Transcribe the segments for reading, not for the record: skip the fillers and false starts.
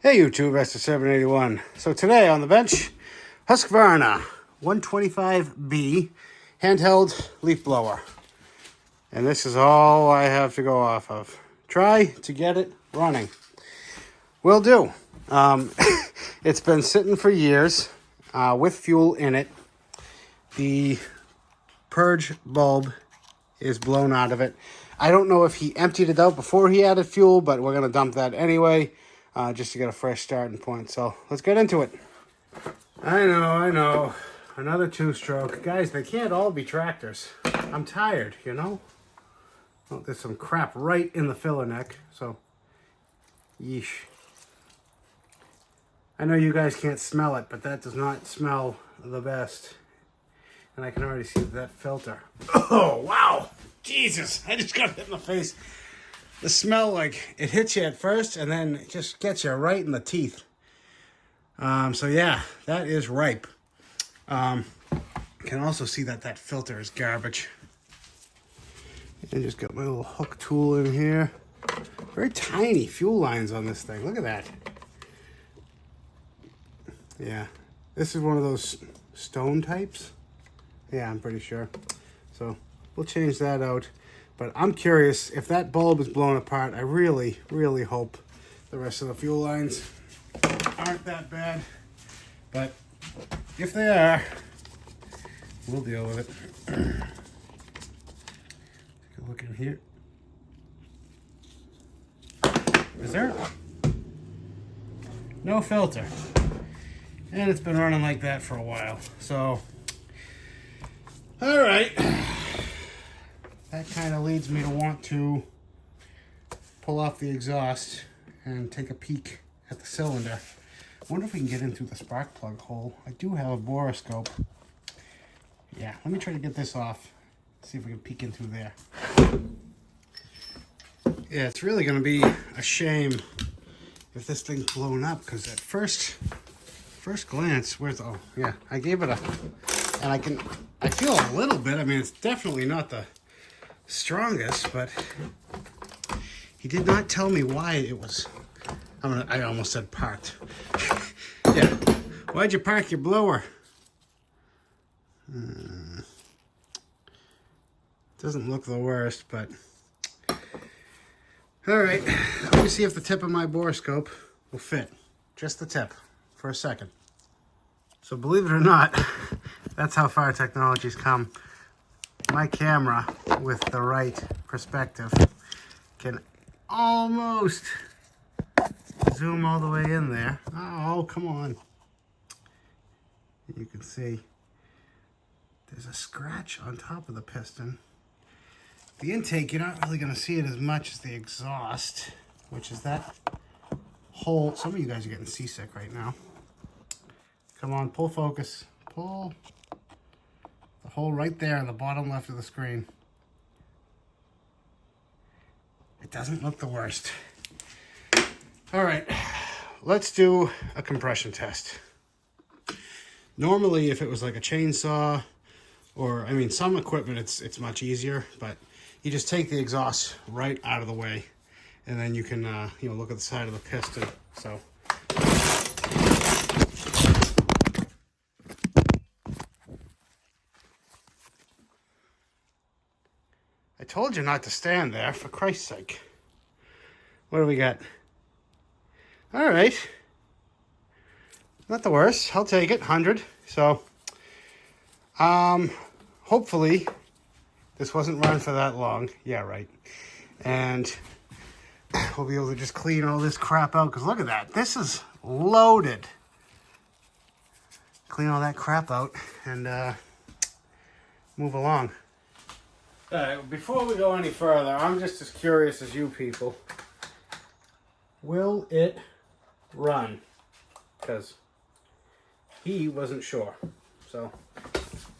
Hey YouTube, Esther781. So today on the bench, Husqvarna 125B handheld leaf blower. And this is all I have to go off of. Try to get it running. Will do. It's been sitting for years with fuel in it. The purge bulb is blown out of it. I don't know if he emptied it out before he added fuel, but we're going to dump that anyway. Just to get a fresh starting point. So let's get into it. I know. Another two-stroke. Guys, they can't all be tractors. I'm tired, you know? Oh, there's some crap right in the filler neck. So, yeesh. I know you guys can't smell it, but that does not smell the best. And I can already see that filter. Oh, wow. Jesus, I just got hit in the face. The smell, like, it hits you at first and then it just gets you right in the teeth. So yeah, that is ripe. Can also see that that filter is garbage. I just got my little hook tool in here. Very tiny fuel lines on this thing. Look at that. Yeah, this is one of those stone types. Yeah, I'm pretty sure. So we'll change that out. But I'm curious, if that bulb is blown apart, I really, really hope the rest of the fuel lines aren't that bad. But if they are, we'll deal with it. Take a look in here. Is there? No filter. And it's been running like that for a while. So, all right. That kind of leads me to want to pull off the exhaust and take a peek at the cylinder. I wonder if we can get in through the spark plug hole. I do have a borescope. Yeah, let me try to get this off. See if we can peek in through there. Yeah, it's really going to be a shame if this thing's blown up, because at first glance, oh yeah, I gave it a, and I feel a little bit. I mean, it's definitely not the strongest, but he did not tell me why it was. I almost said parked. Yeah, why'd you park your blower? Doesn't look the worst, but all right. Let me see if the tip of my borescope will fit. Just the tip for a second. So believe it or not, that's how far technology's come. My camera, with the right perspective, can almost zoom all the way in there. Oh, come on. You can see there's a scratch on top of the piston. The intake, you're not really going to see it as much as the exhaust, which is that hole. Some of you guys are getting seasick right now. Come on, pull focus. Pull. The hole right there on the bottom left of the screen. It doesn't look the worst. All right, let's do a compression test. Normally, if it was like a chainsaw, or I mean, some equipment, it's much easier. But you just take the exhaust right out of the way, and then you can look at the side of the piston. So. I told you not to stand there, for Christ's sake. What do we got? All right. Not the worst. I'll take it. 100. So, hopefully, this wasn't run for that long. Yeah, right. And we'll be able to just clean all this crap out. Because look at that. This is loaded. Clean all that crap out and move along. All right, before we go any further, I'm just as curious as you people. Will it run? Because he wasn't sure. So,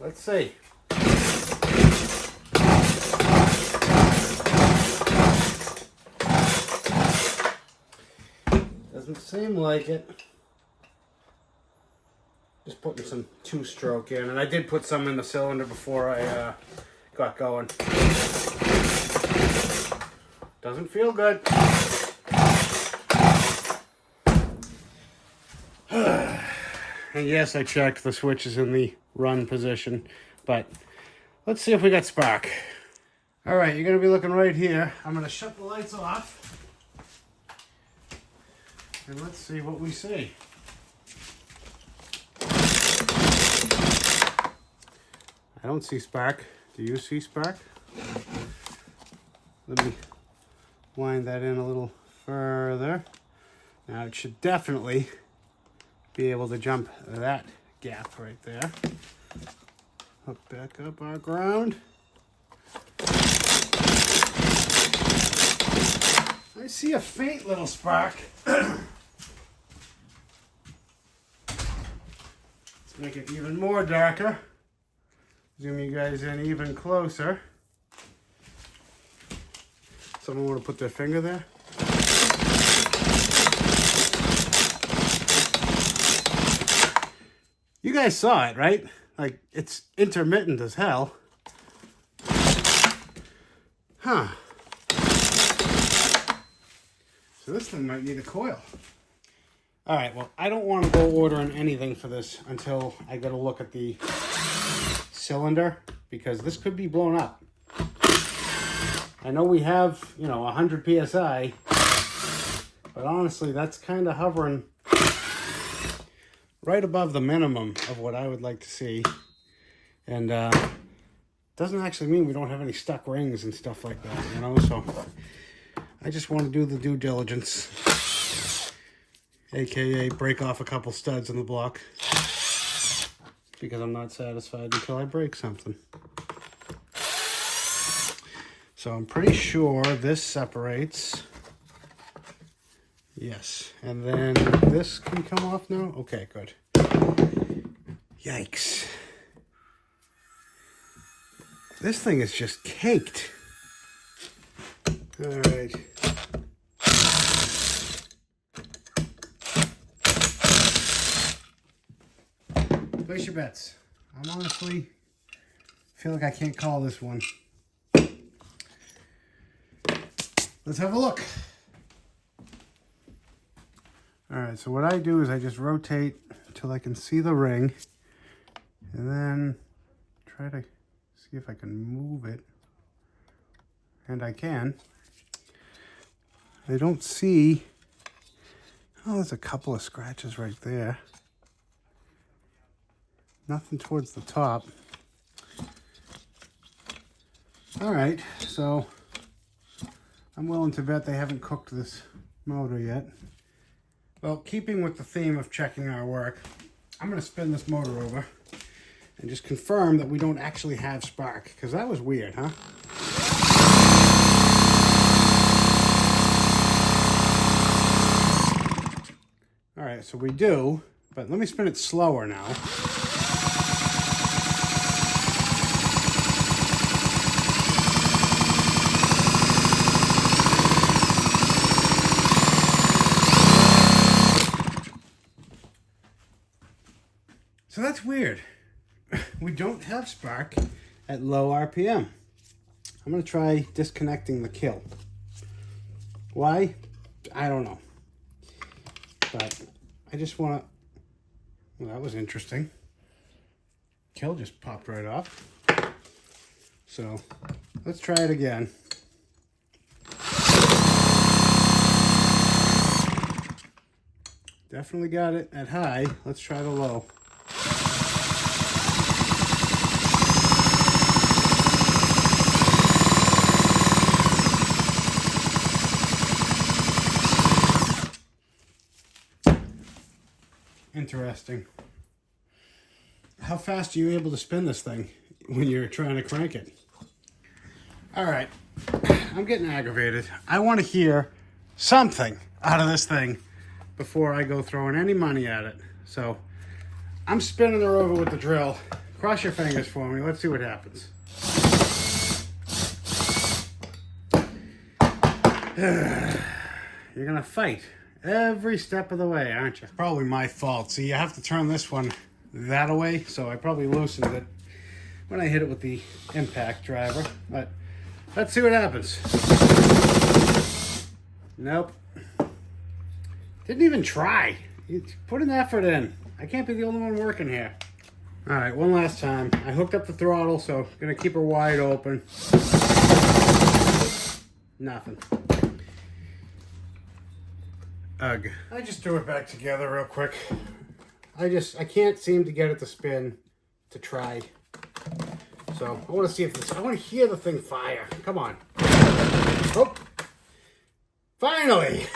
let's see. Doesn't seem like it. Just putting some two-stroke in. And I did put some in the cylinder before I got going. Doesn't feel good. And yes, I checked, the switch is in the run position, but let's see if we got spark. All right, you're gonna be looking right here. I'm gonna shut the lights off. And let's see what we see. I don't see spark. Do you see spark? Let me wind that in a little further. Now it should definitely be able to jump that gap right there. Hook back up our ground. I see a faint little spark. Let's make it even more darker. Zoom you guys in even closer. Someone want to put their finger there? You guys saw it, right? Like, it's intermittent as hell. Huh. So this thing might need a coil. All right, well, I don't want to go ordering anything for this until I get a look at the cylinder, because this could be blown up. I know we have, 100 PSI, but honestly, that's kind of hovering right above the minimum of what I would like to see. And doesn't actually mean we don't have any stuck rings and stuff like that, so I just want to do the due diligence, aka break off a couple studs in the block, because I'm not satisfied until I break something. So I'm pretty sure this separates. Yes, and then this can come off now? Okay, good. Yikes. This thing is just caked. All right. Place your bets. I'm honestly feel like I can't call this one. Let's have a look. All right, so what I do is I just rotate till I can see the ring, and then try to see if I can move it. And I can. I don't see, oh, there's a couple of scratches right there. Nothing towards the top. All right, so I'm willing to bet they haven't cooked this motor yet. Well, keeping with the theme of checking our work, I'm going to spin this motor over and just confirm that we don't actually have spark, because that was weird, huh? All right, so we do, but let me spin it slower now. So that's weird. We don't have spark at low RPM. I'm going to try disconnecting the kill. Why? I don't know. But I just want to... Well, that was interesting. Kill just popped right off. So let's try it again. Definitely got it at high. Let's try the low. Interesting. How fast are you able to spin this thing when you're trying to crank it? All right, I'm getting aggravated. I want to hear something out of this thing before I go throwing any money at it. So I'm spinning her over with the drill. Cross your fingers for me. Let's see what happens. You're gonna fight every step of the way, aren't you? Probably my fault. See, you have to turn this one that way, so I probably loosened it when I hit it with the impact driver. But let's see what happens. Nope. Didn't even try. You put an effort in. I can't be the only one working here. All right, one last time. I hooked up the throttle, so I'm gonna keep her wide open. Nothing. Ugh. I just threw it back together real quick. I can't seem to get it to spin to try. So I want to see if this, I want to hear the thing fire. Come on. Oh, finally.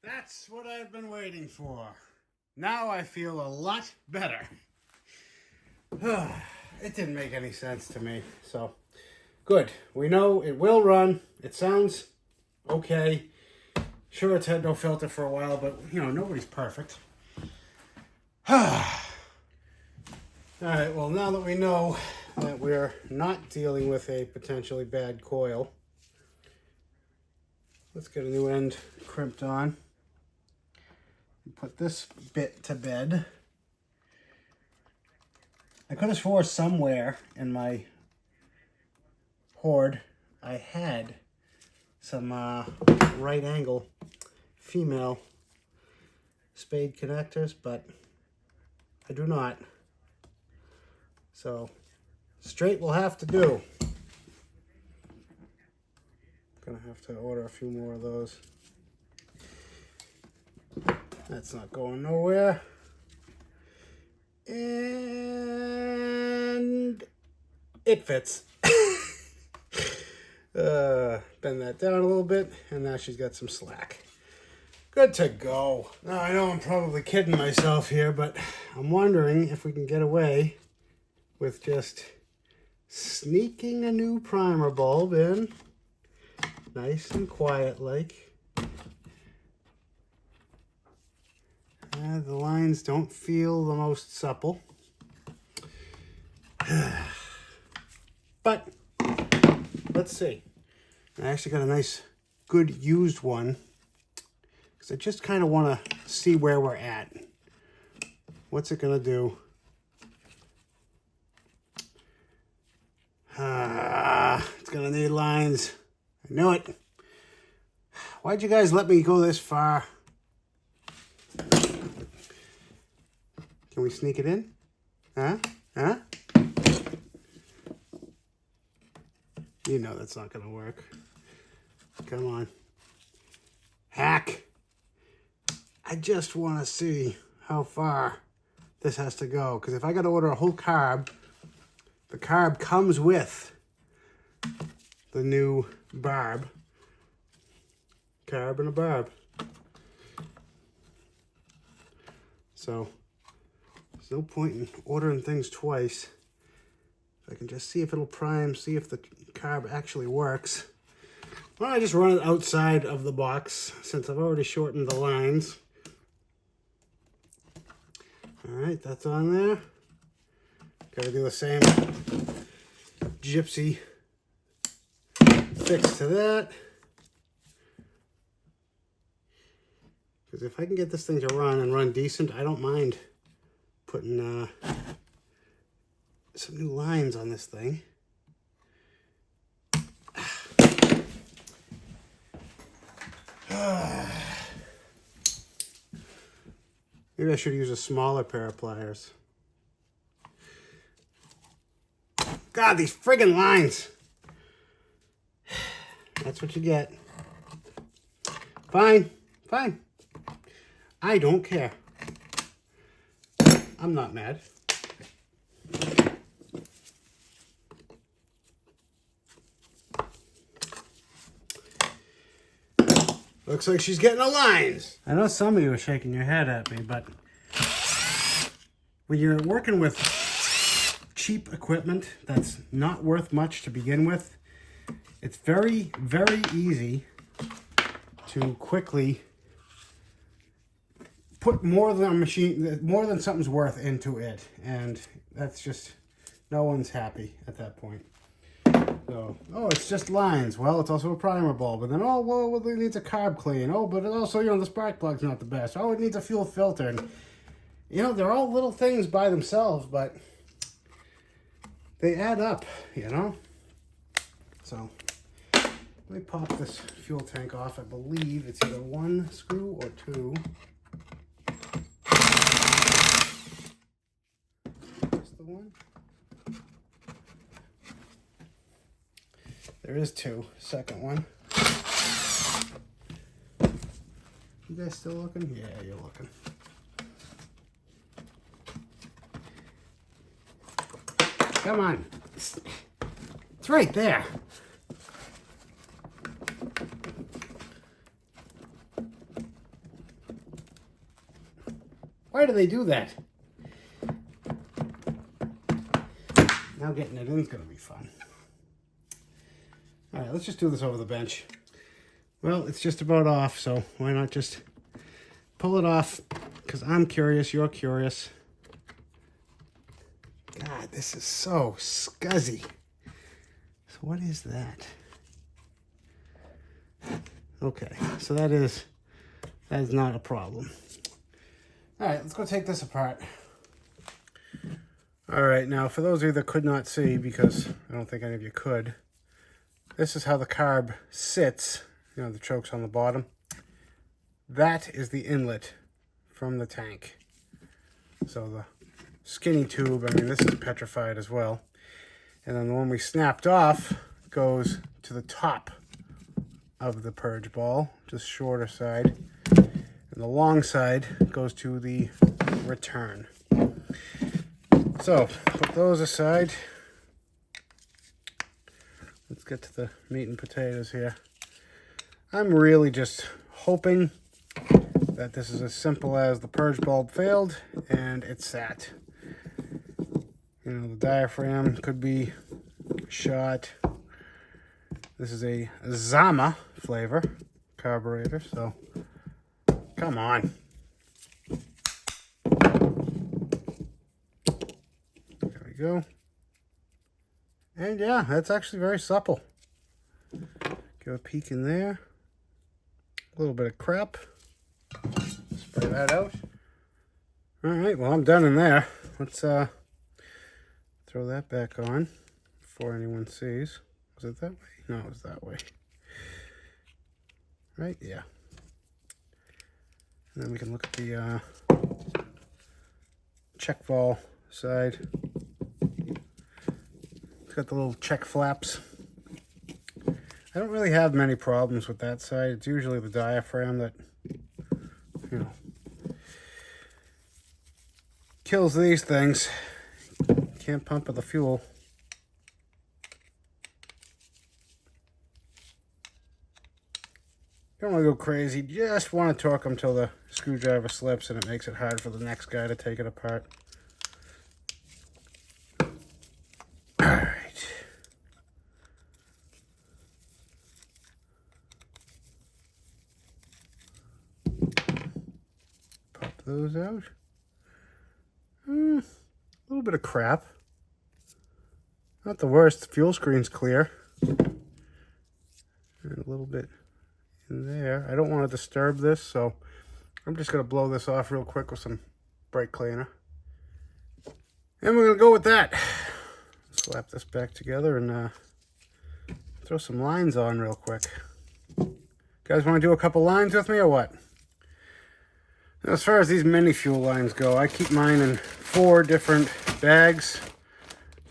That's what I've been waiting for. Now I feel a lot better. It didn't make any sense to me, so good. We know it will run. It sounds okay. Sure, it's had no filter for a while, but you know, nobody's perfect. All right, well, now that we know that we're not dealing with a potentially bad coil, let's get a new end crimped on. Put this bit to bed. I could have swore somewhere in my hoard I had some right angle female spade connectors, but I do not. So straight will have to do. Gonna have to order a few more of those. That's not going nowhere. And it fits. Bend that down a little bit, and now she's got some slack. Good to go. Now I know I'm probably kidding myself here, but I'm wondering if we can get away with just sneaking a new primer bulb in, nice and quiet like. The lines don't feel the most supple. But let's see. I actually got a nice, good used one because I just kind of want to see where we're at. What's it going to do? It's going to need lines. I knew it. Why'd you guys let me go this far? Can we sneak it in? Huh? Huh? You know that's not going to work. Come on. Hack. I just want to see how far this has to go. Because if I got to order a whole carb, the carb comes with the new barb. Carb and a barb. So there's no point in ordering things twice. If I can just see if it'll prime, see if the carb actually works. Well, I just run it outside of the box since I've already shortened the lines. All right, that's on there. Got to do the same gypsy fix to that. Because if I can get this thing to run and run decent, I don't mind putting some new lines on this thing. Maybe I should use a smaller pair of pliers. God, these friggin' lines. That's what you get. Fine, fine. I don't care. I'm not mad. Looks like she's getting the lines. I know some of you are shaking your head at me, but when you're working with cheap equipment that's not worth much to begin with, it's very, very easy to quickly put more than something's worth into it, and that's just, no one's happy at that point. So, oh, it's just lines. Well, it's also a primer bulb. And then, oh, well, it needs a carb clean. Oh, but it also, you know, the spark plug's not the best. Oh, it needs a fuel filter. And, you know, they're all little things by themselves, but they add up, you know? So let me pop this fuel tank off. I believe it's either one screw or two. Just the one? There is two. Second one. You guys still looking? Yeah, you're looking. Come on. It's right there. Why do they do that? Now getting it in is going to be fun. All right, let's just do this over the bench. Well, it's just about off, so why not just pull it off? Because I'm curious, you're curious. God, this is so scuzzy. So what is that? Okay, so that is not a problem. All right, let's go take this apart. All right, now for those of you that could not see, because I don't think any of you could, this is how the carb sits. You know, the choke's on the bottom. That is the inlet from the tank. So the skinny tube, I mean, this is petrified as well. And then the one we snapped off goes to the top of the purge ball, just shorter side. And the long side goes to the return. So, put those aside. Let's get to the meat and potatoes here. I'm really just hoping that this is as simple as the purge bulb failed and it sat. You know, the diaphragm could be shot. This is a Zama flavor carburetor, so come on. There we go. And yeah, that's actually very supple. Give a peek in there. A little bit of crap. Spray that out. All right, well, I'm done in there. Let's throw that back on before anyone sees. Was it that way? No, it was that way. Right? Yeah. And then we can look at the check valve side. It's got the little check flaps. I don't really have many problems with that side. It's usually the diaphragm that, you know, kills these things. Can't pump with the fuel. Don't want to go crazy. Just want to torque them till the screwdriver slips and it makes it hard for the next guy to take it apart. Alright. Pop those out. A little bit of crap. Not the worst. The fuel screen's clear. And a little bit in there. I don't want to disturb this, so I'm just going to blow this off real quick with some brake cleaner. And we're going to go with that. Slap this back together and throw some lines on real quick. You guys want to do a couple lines with me or what? As far as these mini fuel lines go, I keep mine in 4 different bags.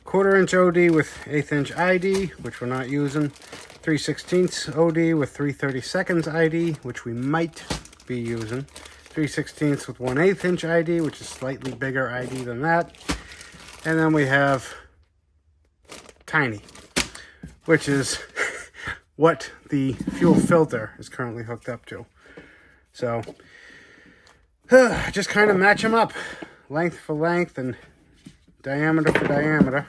1/4 inch OD with 1/8 inch ID, which we're not using. 3/16 OD with 3/32 ID, which we might be using. 3/16 with 1/8 inch ID, which is slightly bigger ID than that. And then we have tiny, which is what the fuel filter is currently hooked up to. So just kind of match them up, length for length and diameter for diameter.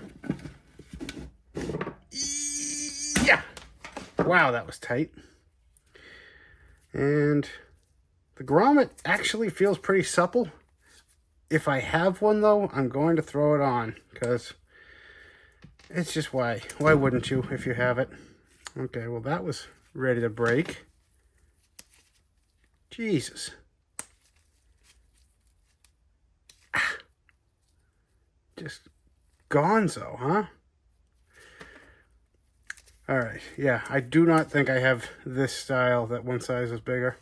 Yeah. Wow, that was tight. And the grommet actually feels pretty supple. If I have one though, I'm going to throw it on because it's just why wouldn't you if you have it? Okay, well that was ready to break. Jesus. Just gonzo, huh? All right, yeah, I do not think I have this style that one size is bigger,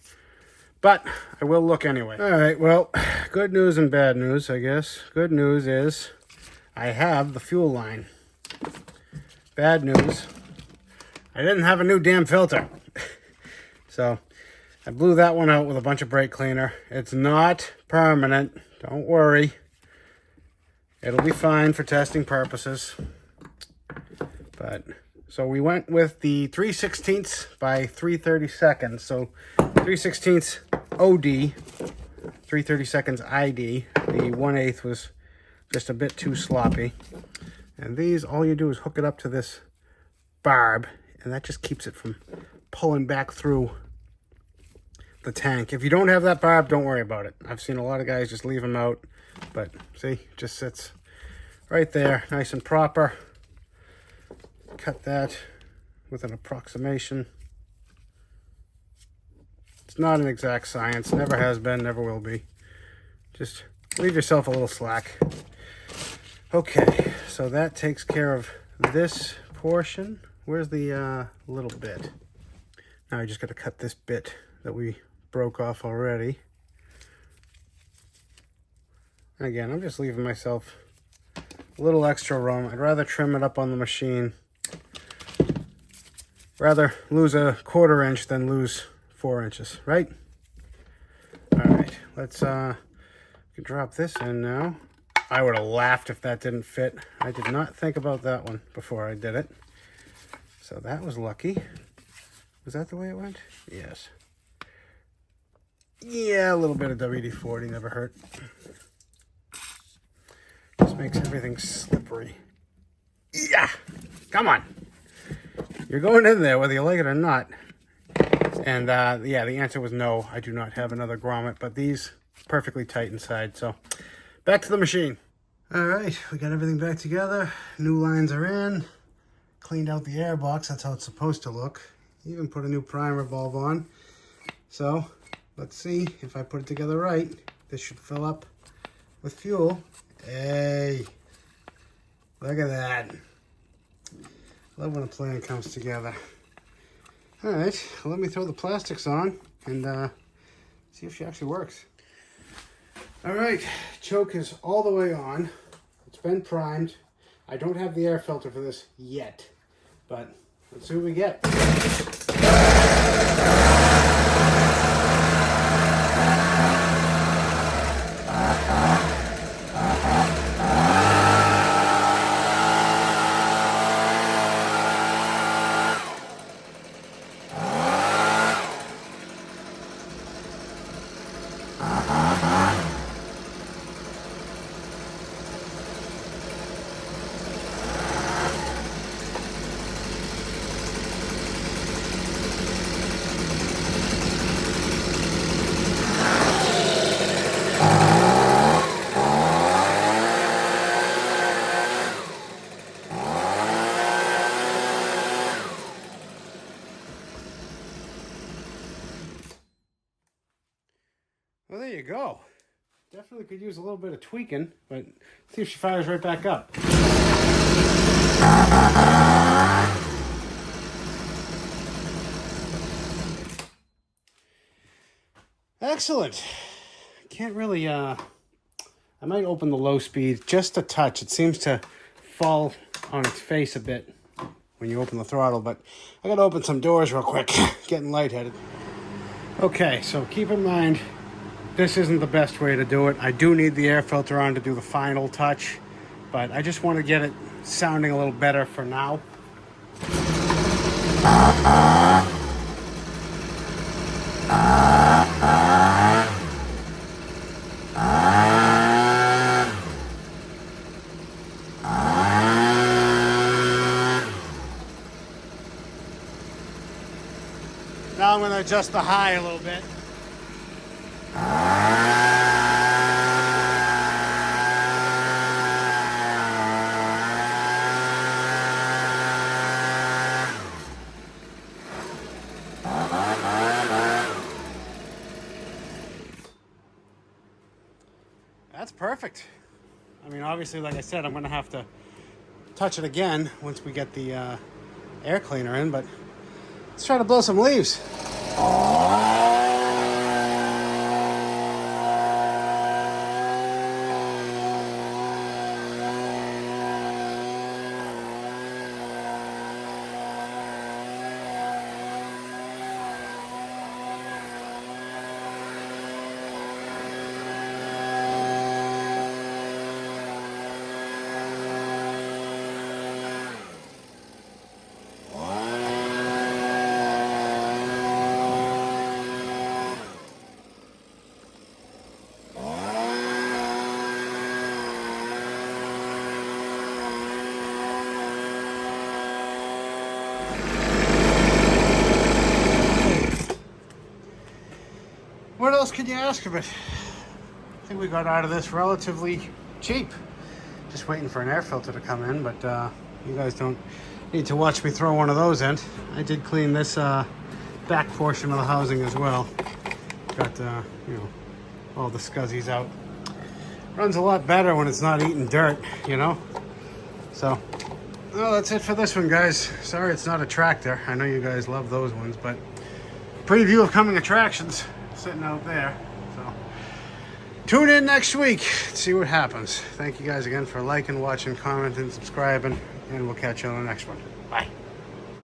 but I will look anyway. All right, well, good news and bad news, I guess. Good news is I have the fuel line. Bad news, I didn't have a new damn filter. So I blew that one out with a bunch of brake cleaner. It's not permanent, don't worry. It'll be fine for testing purposes. But so we went with the 3/16 by 3/32. So 3/16 OD, 3/32 ID. The 1/8 was just a bit too sloppy. And these, all you do is hook it up to this barb, and that just keeps it from pulling back through the tank. If you don't have that barb, don't worry about it. I've seen a lot of guys just leave them out, but see, it just sits right there, nice and proper. Cut that with an approximation. It's not an exact science, never has been, never will be. Just leave yourself a little slack. Okay, so that takes care of this portion. Where's the little bit? Now I just got to cut this bit that we broke off already. And again, I'm just leaving myself a little extra room. I'd rather trim it up on the machine. Rather lose a 1/4 inch than lose 4 inches, right? All right, let's drop this in now. I would have laughed if that didn't fit. I did not think about that one before I did it. So that was lucky. Was that the way it went? Yes. Yeah, a little bit of WD-40 never hurt. Just makes everything slippery. Yeah, come on. You're going in there whether you like it or not. And yeah, the answer was no. I do not have another grommet, but these perfectly tight inside. So back to the machine. All right, we got everything back together. New lines are in. Cleaned out the air box. That's how it's supposed to look. Even put a new primer bulb on. So let's see if I put it together right. This should fill up with fuel. Hey, look at that. Love when a plan comes together. All right, well, let me throw the plastics on and see if she actually works. All right, choke is all the way on. It's been primed. I don't have the air filter for this yet, but let's see what we get. Well, there you go. Definitely could use a little bit of tweaking, but see if she fires right back up. Excellent. Can't really, I might open the low speed just a touch. It seems to fall on its face a bit when you open the throttle, but I gotta open some doors real quick. Getting lightheaded. Okay, so keep in mind, this isn't the best way to do it. I do need the air filter on to do the final touch, but I just want to get it sounding a little better for now. Now I'm going to adjust the high a little bit. That's perfect. I mean, obviously, like I said, I'm going to have to touch it again once we get the air cleaner in, but let's try to blow some leaves. What else can you ask of it? I think we got out of this relatively cheap. Just waiting for an air filter to come in, but you guys don't need to watch me throw one of those in. I did clean this back portion of the housing as well. Got you know, all the scuzzies out. Runs a lot better when it's not eating dirt, you know? So, well, that's it for this one, guys. Sorry it's not a tractor. I know you guys love those ones, but preview of coming attractions sitting out there. So tune in next week to see what happens. Thank you guys again for liking, watching, commenting, subscribing, and we'll catch you on the next one. Bye.